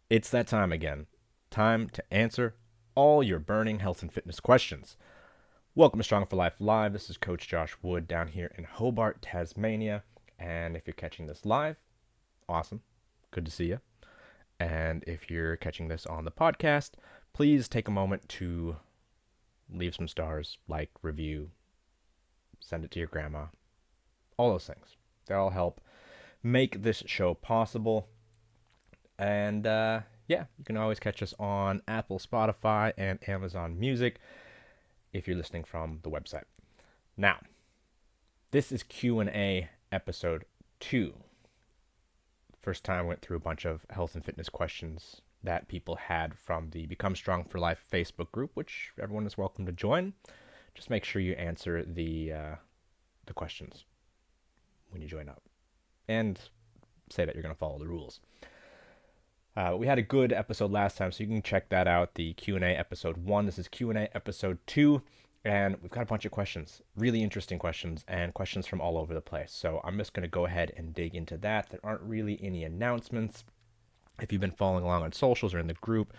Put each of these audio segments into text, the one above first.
It's that time again. Time to answer all your burning health and fitness questions. Welcome to Strong for Life Live. This is Coach Josh Wood down here in Hobart, Tasmania. And if you're catching this live, awesome. Good to see you. And if you're catching this on the podcast, please take a moment to leave some stars, like, review, send it to your grandma, all those things. They all help make this show possible. And yeah, you can always catch us on Apple, Spotify, and Amazon Music if you're listening from the website. Now, this is Q&A episode 2. First time I went through a bunch of health and fitness questions that people had from the Become Strong for Life Facebook group, which everyone is welcome to join. Just make sure you answer the questions when you join up, and say that you're going to follow the rules. We had a good episode last time, so you can check that out, the Q&A episode 1. This is Q&A episode 2, and we've got a bunch of questions, really interesting questions, and questions from all over the place. So I'm just going to go ahead and dig into that. There aren't really any announcements. If you've been following along on socials or in the group,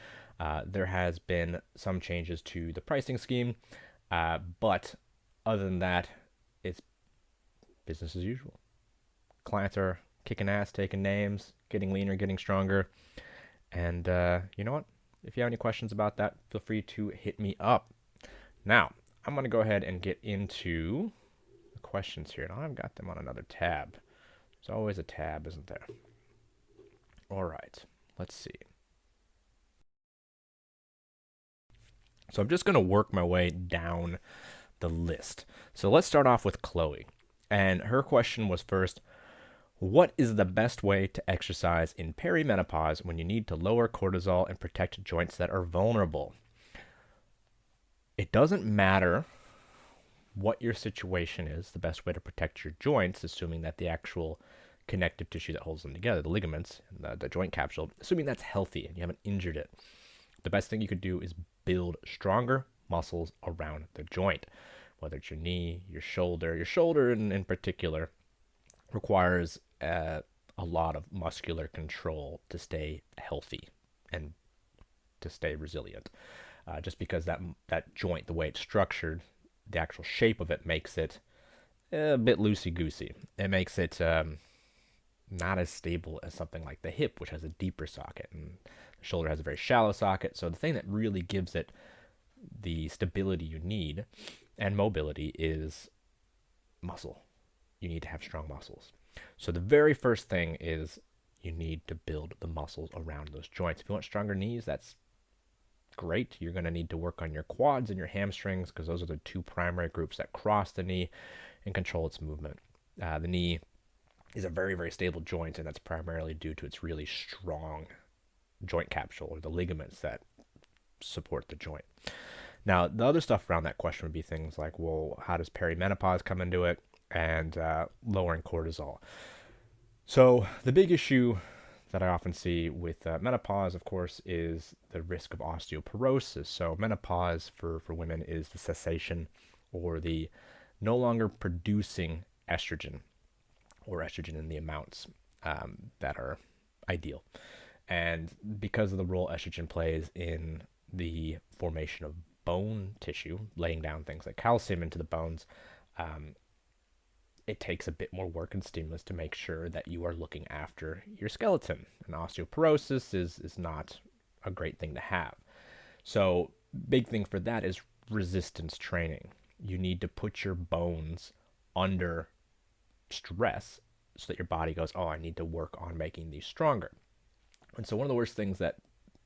there has been some changes to the pricing scheme, but other than that, it's business as usual. Clients are kicking ass, taking names, getting leaner, getting stronger. And you know what? If you have any questions about that, feel free to hit me up. Now, I'm going to go ahead and get into the questions here. Now, I've got them on another tab. There's always a tab, isn't there? All right, let's see. So I'm just going to work my way down the list. So let's start off with Chloe. And her question was first, what is the best way to exercise in perimenopause when you need to lower cortisol and protect joints that are vulnerable? It doesn't matter what your situation is. The best way to protect your joints, assuming that the actual connective tissue that holds them together, the ligaments, and the joint capsule, assuming that's healthy and you haven't injured it, the best thing you could do is build stronger muscles around the joint, whether it's your knee, your shoulder. Your shoulder in particular requires a lot of muscular control to stay healthy and to stay resilient. Just because that joint, the way it's structured, the actual shape of it makes it a bit loosey-goosey. It makes it not as stable as something like the hip, which has a deeper socket, and the shoulder has a very shallow socket. So the thing that really gives it the stability you need and mobility is muscle. You need to have strong muscles. So the very first thing is you need to build the muscles around those joints. If you want stronger knees, that's great. You're going to need to work on your quads and your hamstrings because those are the two primary groups that cross the knee and control its movement. The knee is a very, very stable joint, and that's primarily due to its really strong joint capsule, or the ligaments that support the joint. Now, the other stuff around that question would be things like, well, how does perimenopause come into it? And lowering cortisol. So the big issue that I often see with menopause, of course, is the risk of osteoporosis. So menopause for women is the cessation or the no longer producing estrogen, or estrogen in the amounts that are ideal. And because of the role estrogen plays in the formation of bone tissue, laying down things like calcium into the bones, it takes a bit more work and stimulus to make sure that you are looking after your skeleton. And osteoporosis is not a great thing to have. So big thing for that is resistance training. You need to put your bones under stress so that your body goes, oh, I need to work on making these stronger. And so one of the worst things that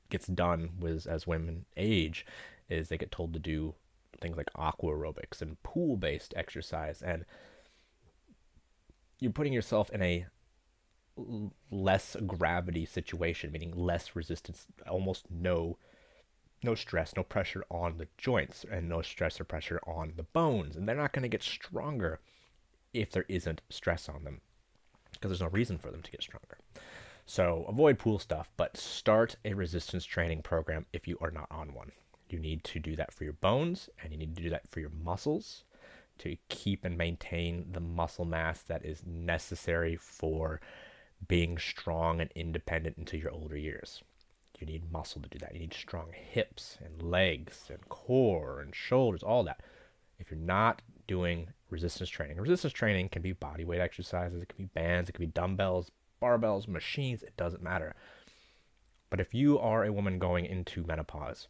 gets done with as women age is they get told to do things like aqua aerobics and pool-based exercise, and you're putting yourself in a less gravity situation, meaning less resistance, almost no stress, no pressure on the joints, and no stress or pressure on the bones. And they're not going to get stronger if there isn't stress on them, because there's no reason for them to get stronger. So avoid pool stuff, but start a resistance training program if you are not on one. You need to do that for your bones, and you need to do that for your muscles to keep and maintain the muscle mass that is necessary for being strong and independent into your older years. You need muscle to do that. You need strong hips and legs and core and shoulders, all that. If you're not doing resistance training can be body weight exercises, it can be bands, it can be dumbbells, barbells, machines, it doesn't matter. But if you are a woman going into menopause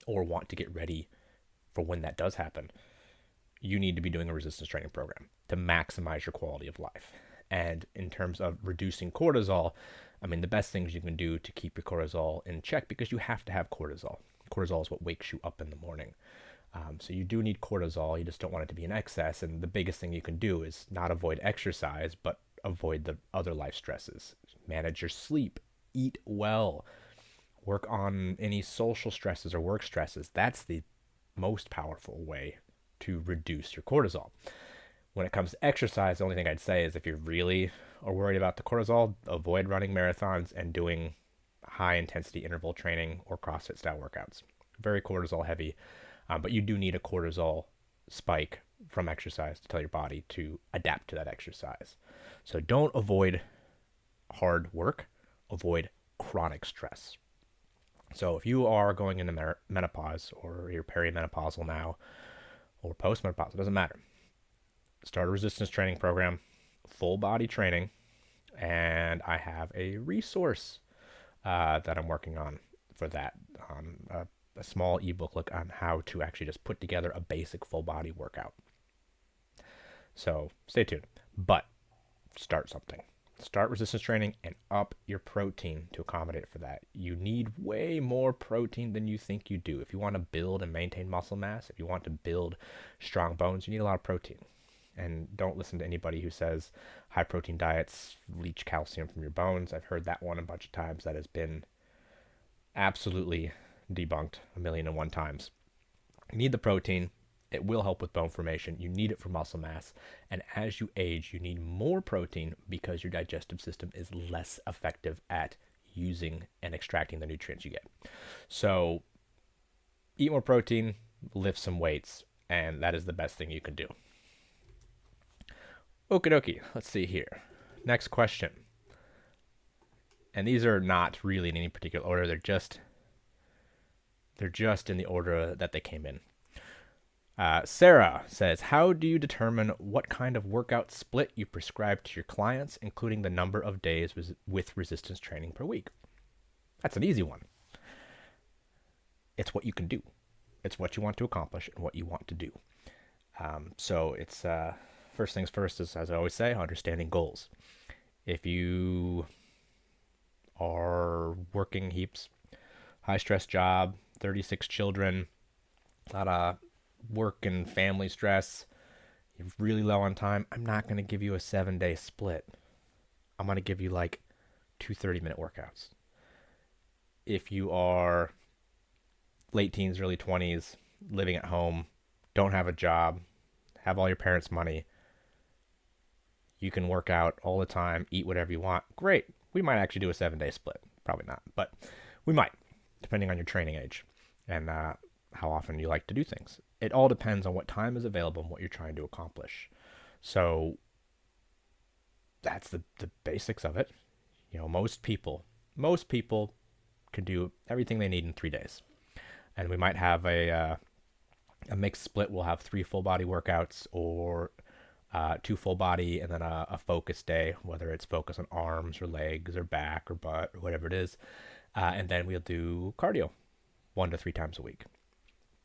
or want to get ready for when that does happen, you need to be doing a resistance training program to maximize your quality of life. And in terms of reducing cortisol, I mean, the best things you can do to keep your cortisol in check, because you have to have cortisol. Cortisol is what wakes you up in the morning. So you do need cortisol. You just don't want it to be in excess. And the biggest thing you can do is not avoid exercise, but avoid the other life stresses. Manage your sleep, eat well, work on any social stresses or work stresses. That's the most powerful way to reduce your cortisol. When it comes to exercise, the only thing I'd say is if you really are worried about the cortisol, avoid running marathons and doing high intensity interval training or CrossFit style workouts. Very cortisol heavy, but you do need a cortisol spike from exercise to tell your body to adapt to that exercise. So don't avoid hard work, avoid chronic stress. So if you are going into menopause, or you're perimenopausal now, or postmenopausal, it doesn't matter. Start a resistance training program, full body training, and I have a resource that I'm working on for that, a small ebook look on how to actually just put together a basic full body workout. So stay tuned, but start something. Start resistance training and up your protein to accommodate for that. You need way more protein than you think you do. If you want to build and maintain muscle mass, if you want to build strong bones, you need a lot of protein. And don't listen to anybody who says high protein diets leach calcium from your bones. I've heard that one a bunch of times. That has been absolutely debunked 1,000,001 times. You need the protein. It will help with bone formation. You need it for muscle mass. And as you age, you need more protein because your digestive system is less effective at using and extracting the nutrients you get. So eat more protein, lift some weights, and that is the best thing you can do. Okie dokie, let's see here. Next question. And these are not really in any particular order. They're just in the order that they came in. Sarah says, how do you determine what kind of workout split you prescribe to your clients, including the number of days with resistance training per week? That's an easy one. It's what you can do. It's what you want to accomplish and what you want to do. So it's first things first is, as I always say, understanding goals. If you are working heaps, high stress job, 36 children, a lot of work and family stress, you're really low on time, I'm not going to give you a 7-day split. I'm going to give you like 2 30-minute workouts. If you are late teens, early 20s, living at home, don't have a job, have all your parents' money, you can work out all the time, eat whatever you want, great. We might actually do a 7-day split. Probably not, but we might, depending on your training age and how often you like to do things. It all depends on what time is available and what you're trying to accomplish. So that's the basics of it. You know, most people can do everything they need in 3 days. And we might have a mixed split. We'll have 3 full body workouts, or 2 full body and then a focus day, whether it's focus on arms or legs or back or butt or whatever it is. And then we'll do cardio 1 to 3 times a week.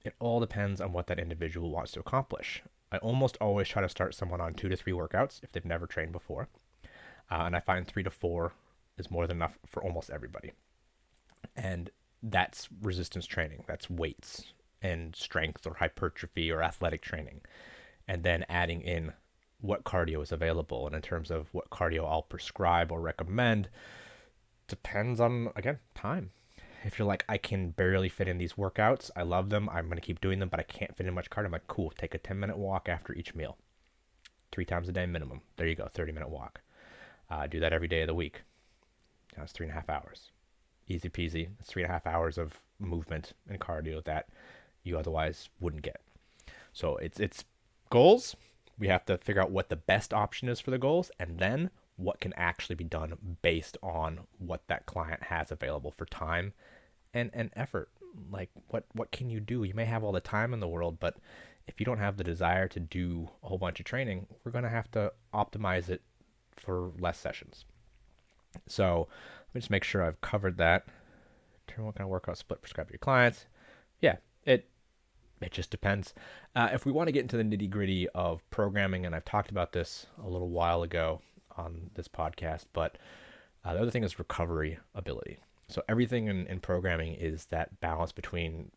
It all depends on what that individual wants to accomplish. I almost always try to start someone on 2 to 3 workouts if they've never trained before. And I find 3 to 4 is more than enough for almost everybody. And that's resistance training. That's weights and strength or hypertrophy or athletic training. And then adding in what cardio is available. And in terms of what cardio I'll prescribe or recommend, depends on, again, time. If you're like, I can barely fit in these workouts, I love them, I'm going to keep doing them, but I can't fit in much cardio, I'm like, cool, take a 10-minute walk after each meal. 3 times a day minimum. There you go, 30-minute walk. Do that every day of the week. That's 3.5 hours. Easy peasy. It's 3.5 hours of movement and cardio that you otherwise wouldn't get. So it's goals. We have to figure out what the best option is for the goals, and then what can actually be done based on what that client has available for time and effort. Like what can you do? You may have all the time in the world, but if you don't have the desire to do a whole bunch of training, we're going to have to optimize it for less sessions. So let me just make sure I've covered that. What kind of workout split prescribe to your clients? Yeah, it just depends. If we want to get into the nitty gritty of programming, and I've talked about this a little while ago on this podcast, but the other thing is recovery ability. So everything in programming is that balance between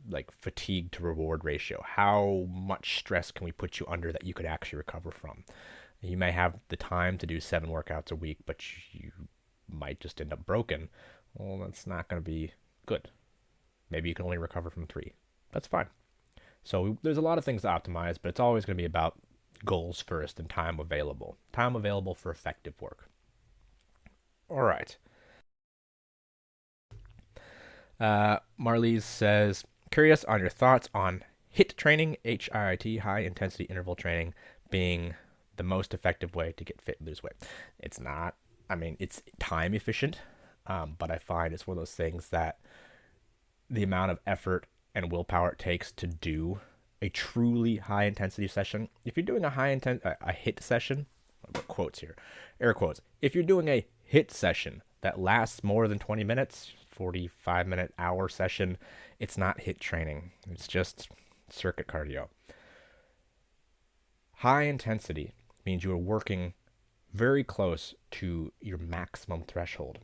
like fatigue to reward ratio. How much stress can we put you under that you could actually recover from? You may have the time to do 7 workouts a week, but you might just end up broken. Well, that's not going to be good. Maybe you can only recover from 3. That's fine. So there's a lot of things to optimize, but it's always going to be about goals first and time available. Time available for effective work. All right. Marlies says, curious on your thoughts on HIIT training, HIIT, high intensity interval training, being the most effective way to get fit and lose weight. It's not, I mean, it's time efficient, but I find it's one of those things that the amount of effort and willpower it takes to do a truly high intensity session. If you're doing a HIIT session, quotes here, air quotes. If you're doing a HIIT session that lasts more than 20 minutes, 45-minute hour session, it's not HIIT training. It's just circuit cardio. High intensity means you are working very close to your maximum threshold.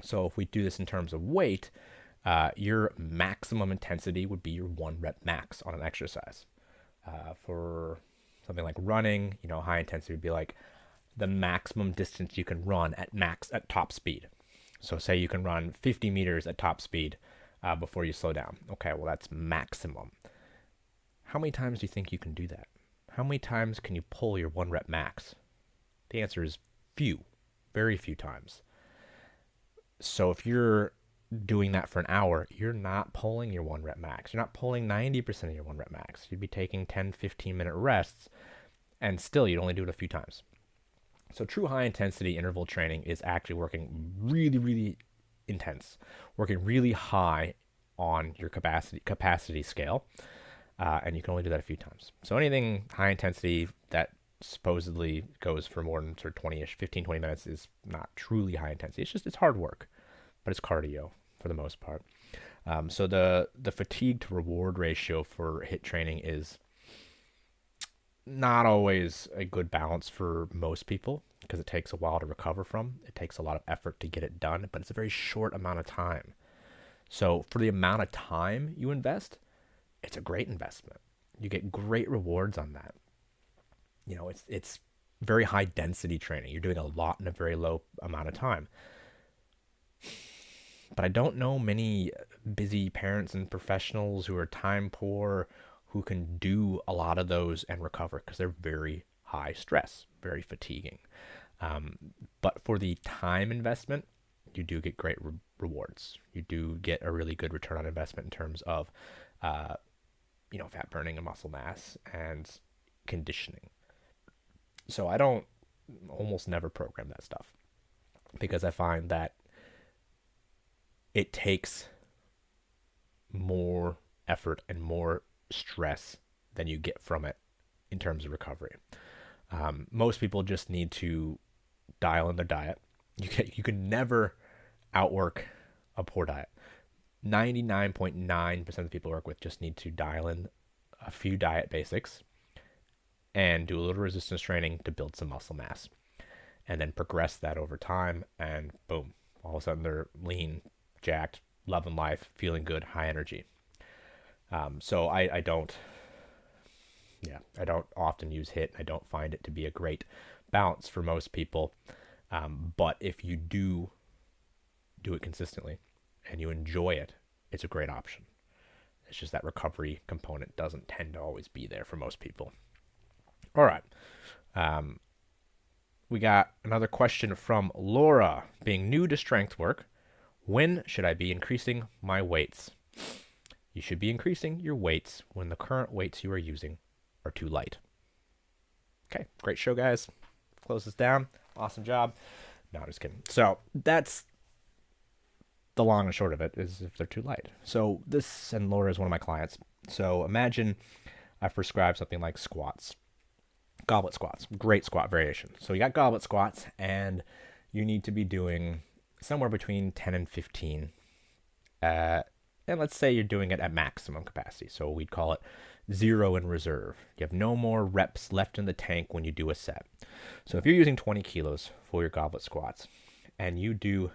So if we do this in terms of weight, your maximum intensity would be your 1 rep max on an exercise. For something like running, high intensity would be like the maximum distance you can run at top speed. So say you can run 50 meters at top speed before you slow down. Okay, well that's maximum. How many times do you think you can do that? How many times can you pull your 1 rep max? The answer is few, very few times. So if you're doing that for an hour, you're not pulling your 1 rep max. You're not pulling 90% of your 1 rep max. You'd be taking 10, 15-minute rests, and still you'd only do it a few times. So true high intensity interval training is actually working really, really intense, working really high on your capacity scale, and you can only do that a few times. So anything high intensity that supposedly goes for more than sort of 20-ish, 15, 20 minutes is not truly high intensity. It's hard work, but it's cardio for the most part. So the fatigue to reward ratio for HIIT training is not always a good balance for most people because it takes a while to recover from. It takes a lot of effort to get it done, but it's a very short amount of time. So for the amount of time you invest, it's a great investment. You get great rewards on that. It's very high density training. You're doing a lot in a very low amount of time. But I don't know many busy parents and professionals who are time poor who can do a lot of those and recover because they're very high stress, very fatiguing. But for the time investment, you do get great rewards. You do get a really good return on investment in terms of, fat burning and muscle mass and conditioning. So I don't almost never program that stuff because I find that it takes more effort and more stress than you get from it in terms of recovery. Most people just need to dial in their diet. You can never outwork a poor diet. 99.9% of the people I work with just need to dial in a few diet basics and do a little resistance training to build some muscle mass, and then progress that over time, and boom, all of a sudden they're lean, jacked, loving life, feeling good, high energy. So I don't often use HIIT. I don't find it to be a great balance for most people. But if you do it consistently and you enjoy it, it's a great option. It's just that recovery component doesn't tend to always be there for most people. All right. We got another question from Laura. Being new to strength work, when should I be increasing my weights? You should be increasing your weights when the current weights you are using are too light. Okay, great show, guys. Close this down. Awesome job. No, I'm just kidding. So that's the long and short of it is if they're too light. So this, and Laura is one of my clients. So imagine I've prescribed something like squats, goblet squats, great squat variation. So you got goblet squats, and you need to be doing somewhere between 10 and 15. Uh, and let's say you're doing it at maximum capacity. So we'd call it 0 in reserve. You have no more reps left in the tank when you do a set. So if you're using 20 kilos for your goblet squats and you do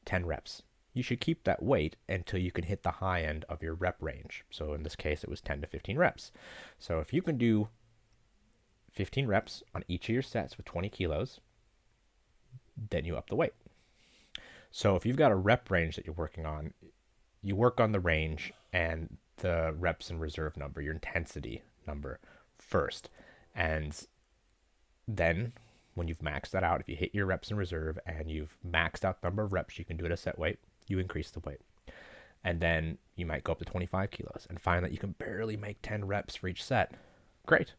10 reps, you should keep that weight until you can hit the high end of your rep range. So in this case, it was 10 to 15 reps. So if you can do 15 reps on each of your sets with 20 kilos, then you up the weight. So if you've got a rep range that you're working on, you work on the range and the reps in reserve number, your intensity number first. And then when you've maxed that out, if you hit your reps in reserve and you've maxed out the number of reps you can do at a set weight, you increase the weight. And then you might go up to 25 kilos and find that you can barely make 10 reps for each set. Great.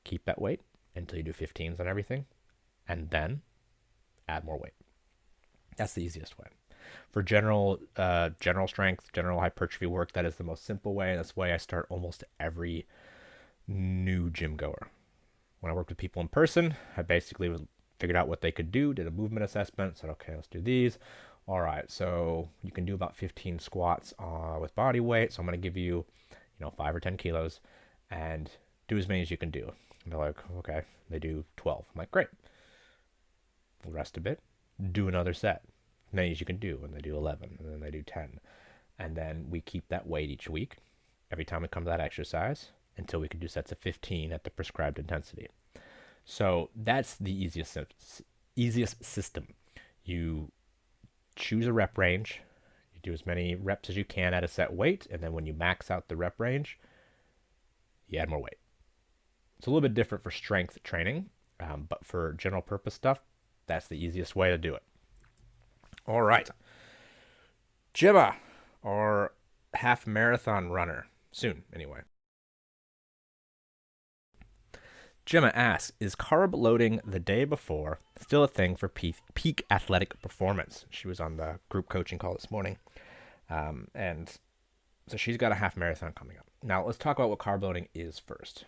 Keep that weight until you do 15s on everything, and then add more weight. That's the easiest way. For general strength, general hypertrophy work, that is the most simple way. That's the way I start almost every new gym goer. When I worked with people in person, I basically figured out what they could do, did a movement assessment, said, okay, let's do these. All right, so you can do about 15 squats with body weight. So I'm going to give you, 5 or 10 kilos and do as many as you can do. And they're like, okay. They do 12. I'm like, great. We'll rest a bit. Do another set. As many as you can do. And they do 11. And then they do 10. And then we keep that weight each week, every time we come to that exercise, until we can do sets of 15 at the prescribed intensity. So that's the easiest system. You choose a rep range. You do as many reps as you can at a set weight. And then when you max out the rep range, you add more weight. It's a little bit different for strength training, but for general purpose stuff, that's the easiest way to do it. All right. Gemma, our half marathon runner, soon anyway. Gemma asks, is carb loading the day before still a thing for peak athletic performance? She was on the group coaching call this morning. And so she's got a half marathon coming up. Now, let's talk about what carb loading is first.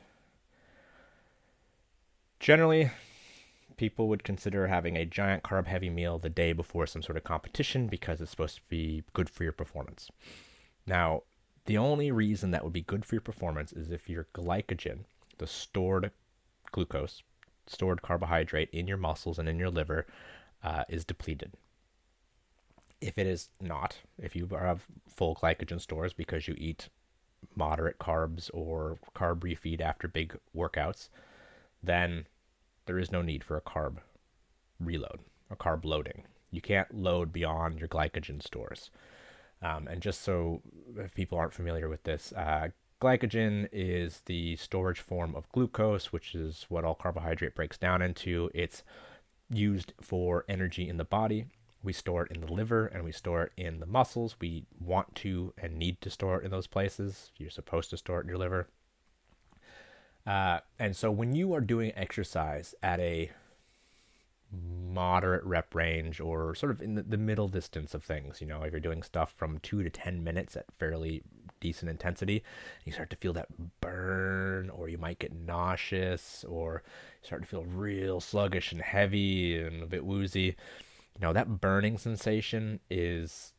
Generally, people would consider having a giant carb heavy meal the day before some sort of competition because it's supposed to be good for your performance. Now, the only reason that would be good for your performance is if your glycogen, the stored glucose, stored carbohydrate in your muscles and in your liver, is depleted. If it is not, if you have full glycogen stores because you eat moderate carbs or carb refeed after big workouts, then there is no need for a carb reload, a carb loading. You can't load beyond your glycogen stores. And just so if people aren't familiar with this, glycogen is the storage form of glucose, which is what all carbohydrate breaks down into. It's used for energy in the body. We store it in the liver and we store it in the muscles. We want to and need to store it in those places. You're supposed to store it in your liver. And so when you are doing exercise at a moderate rep range or sort of in the middle distance of things, if you're doing stuff from 2 to 10 minutes at fairly decent intensity, you start to feel that burn, or you might get nauseous, or you start to feel real sluggish and heavy and a bit woozy. That burning sensation is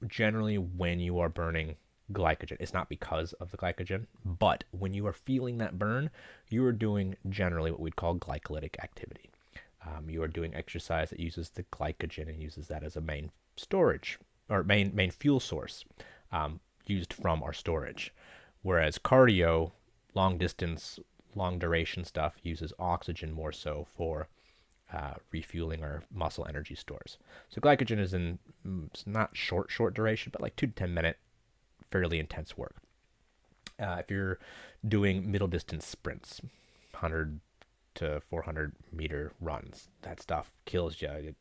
generally when you are burning glycogen. It's not because of the glycogen, but when you are feeling that burn, you are doing generally what we'd call glycolytic activity. You are doing exercise that uses the glycogen and uses that as a main storage or main fuel source used from our storage. Whereas cardio, long distance, long duration stuff uses oxygen more so for refueling our muscle energy stores. So glycogen is it's not short duration, but like 2 to 10 minute fairly intense work. If you're doing middle distance sprints, 100 to 400 meter runs, that stuff kills you.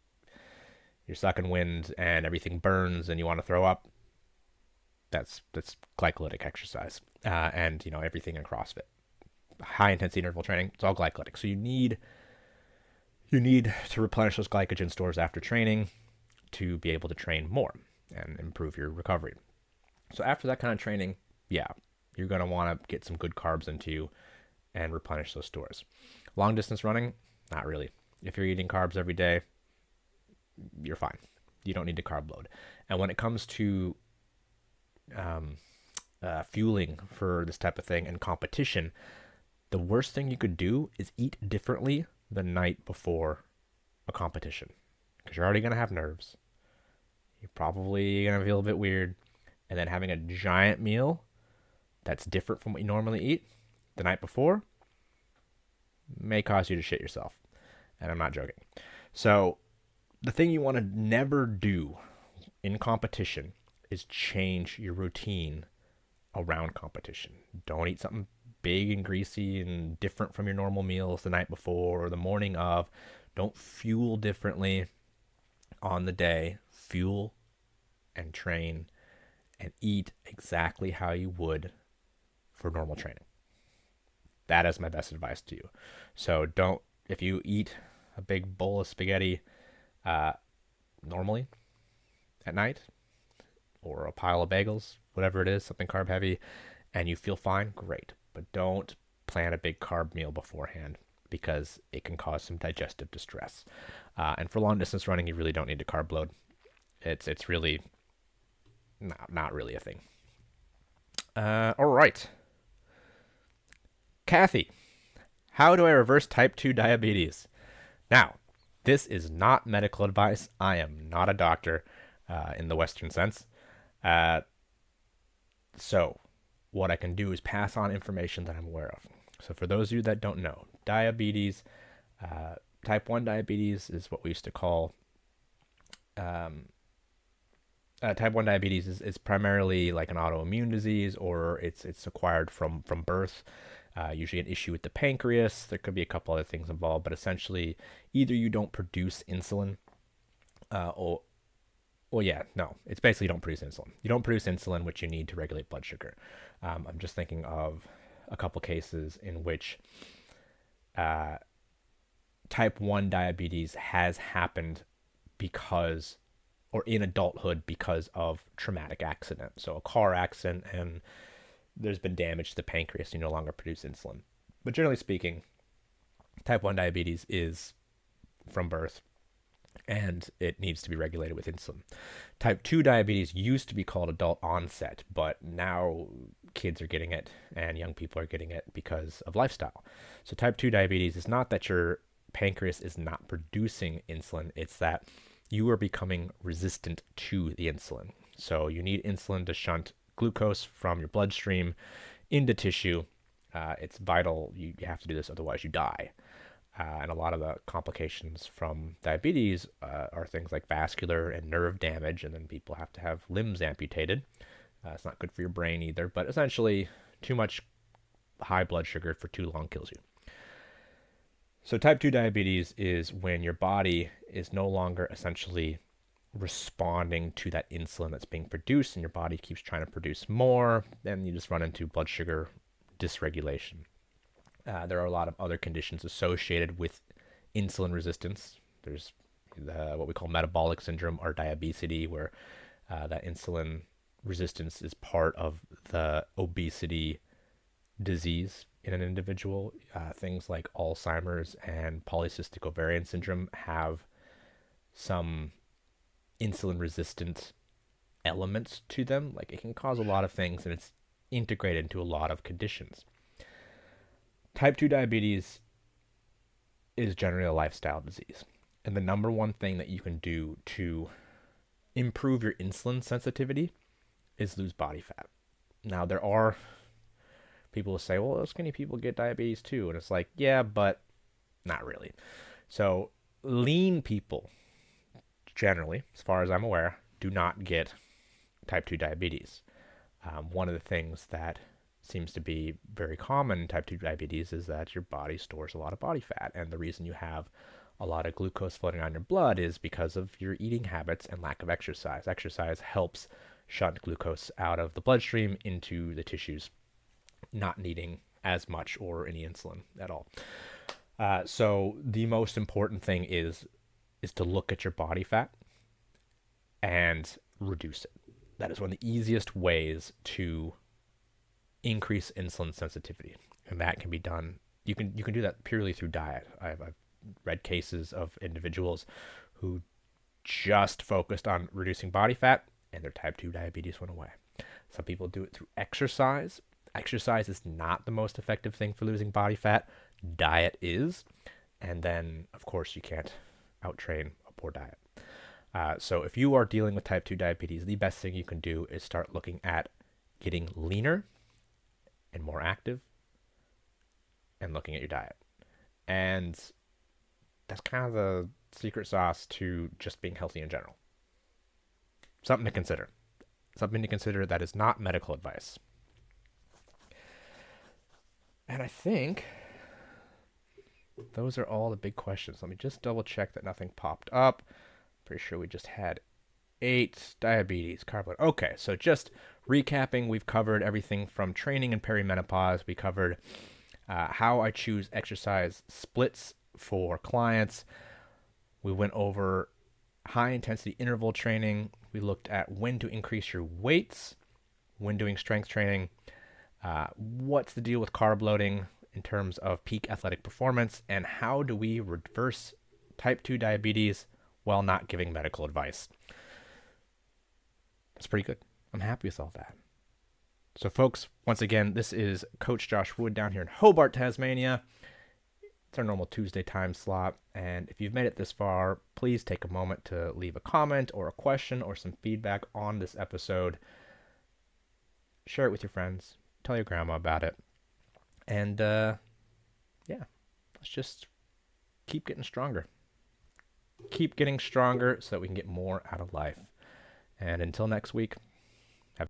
You're sucking wind and everything burns and you want to throw up. That's glycolytic exercise. And everything in CrossFit, high intensity interval training, it's all glycolytic. So you need you need to replenish those glycogen stores after training to be able to train more and improve your recovery. So after that kind of training, yeah, you're going to want to get some good carbs into you and replenish those stores. Long distance running, not really. If you're eating carbs every day, you're fine. You don't need to carb load. And when it comes to fueling for this type of thing and competition, the worst thing you could do is eat differently the night before a competition, because you're already going to have nerves. You're probably going to feel a bit weird. And then having a giant meal that's different from what you normally eat the night before may cause you to shit yourself. And I'm not joking. So the thing you want to never do in competition is change your routine around competition. Don't eat something big and greasy and different from your normal meals the night before or the morning of. Don't fuel differently on the day. Fuel and train and eat exactly how you would for normal training. That is my best advice to you. So don't, if you eat a big bowl of spaghetti normally at night, or a pile of bagels, whatever it is, something carb heavy, and you feel fine, great. But don't plan a big carb meal beforehand, because it can cause some digestive distress. And for long distance running, you really don't need to carb load. It's really not really a thing. All right. Kathy, how do I reverse type 2 diabetes? Now, this is not medical advice. I am not a doctor in the Western sense. So, what I can do is pass on information that I'm aware of. So, for those of you that don't know, diabetes, type 1 diabetes is what we used to call type 1 diabetes is primarily like an autoimmune disease, or it's acquired from birth. Usually an issue with the pancreas. There could be a couple other things involved, but essentially either you don't produce insulin, or well, yeah, no, it's basically you don't produce insulin. You don't produce insulin, which you need to regulate blood sugar. I'm just thinking of a couple cases in which type 1 diabetes has happened because, or in adulthood because of traumatic accident. So a car accident, and there's been damage to the pancreas, you no longer produce insulin. But generally speaking, type 1 diabetes is from birth, and it needs to be regulated with insulin. Type 2 diabetes used to be called adult onset, but now kids are getting it and young people are getting it because of lifestyle. So type 2 diabetes is not that your pancreas is not producing insulin, it's that you are becoming resistant to the insulin. So you need insulin to shunt glucose from your bloodstream into tissue. It's vital. You have to do this, otherwise you die. And a lot of the complications from diabetes are things like vascular and nerve damage, and then people have to have limbs amputated. It's not good for your brain either, but essentially too much high blood sugar for too long kills you. So type 2 diabetes is when your body is no longer essentially responding to that insulin that's being produced, and your body keeps trying to produce more, then you just run into blood sugar dysregulation. There are a lot of other conditions associated with insulin resistance. There's what we call metabolic syndrome, or diabetes, where that insulin resistance is part of the obesity disease in an individual. Things like Alzheimer's and polycystic ovarian syndrome have some insulin resistant elements to them. Like, it can cause a lot of things, and it's integrated into a lot of conditions. Type 2 diabetes is generally a lifestyle disease. And the number one thing that you can do to improve your insulin sensitivity is lose body fat. Now, there are people who say, well, skinny people get diabetes too. And it's like, yeah, but not really. So lean people, generally, as far as I'm aware, do not get type 2 diabetes. One of the things that seems to be very common in type 2 diabetes is that your body stores a lot of body fat. And the reason you have a lot of glucose floating on your blood is because of your eating habits and lack of exercise. Exercise helps shunt glucose out of the bloodstream into the tissues, not needing as much or any insulin at all. So the most important thing is to look at your body fat and reduce it. That is one of the easiest ways to increase insulin sensitivity, and that can be done. You can do that purely through diet. I've read cases of individuals who just focused on reducing body fat, and their type 2 diabetes went away. Some people do it through exercise. Exercise is not the most effective thing for losing body fat. Diet is. And then, of course, you can't outtrain a poor diet. So if you are dealing with type 2 diabetes, the best thing you can do is start looking at getting leaner and more active and looking at your diet. And that's kind of the secret sauce to just being healthy in general. Something to consider. Something to consider that is not medical advice. And I think those are all the big questions. Let me just double check that nothing popped up. Pretty sure we just had 8 diabetes, carb. Okay, so just recapping, we've covered everything from training and perimenopause. We covered how I choose exercise splits for clients. We went over high intensity interval training. We looked at when to increase your weights when doing strength training. What's the deal with carb loading in terms of peak athletic performance, and how do we reverse type 2 diabetes while not giving medical advice? That's pretty good. I'm happy with all that. So, folks, once again, this is Coach Josh Wood down here in Hobart, Tasmania. It's our normal Tuesday time slot. And if you've made it this far, please take a moment to leave a comment or a question or some feedback on this episode. Share it with your friends. Tell your grandma about it. And yeah, let's just keep getting stronger. Keep getting stronger so that we can get more out of life. And until next week,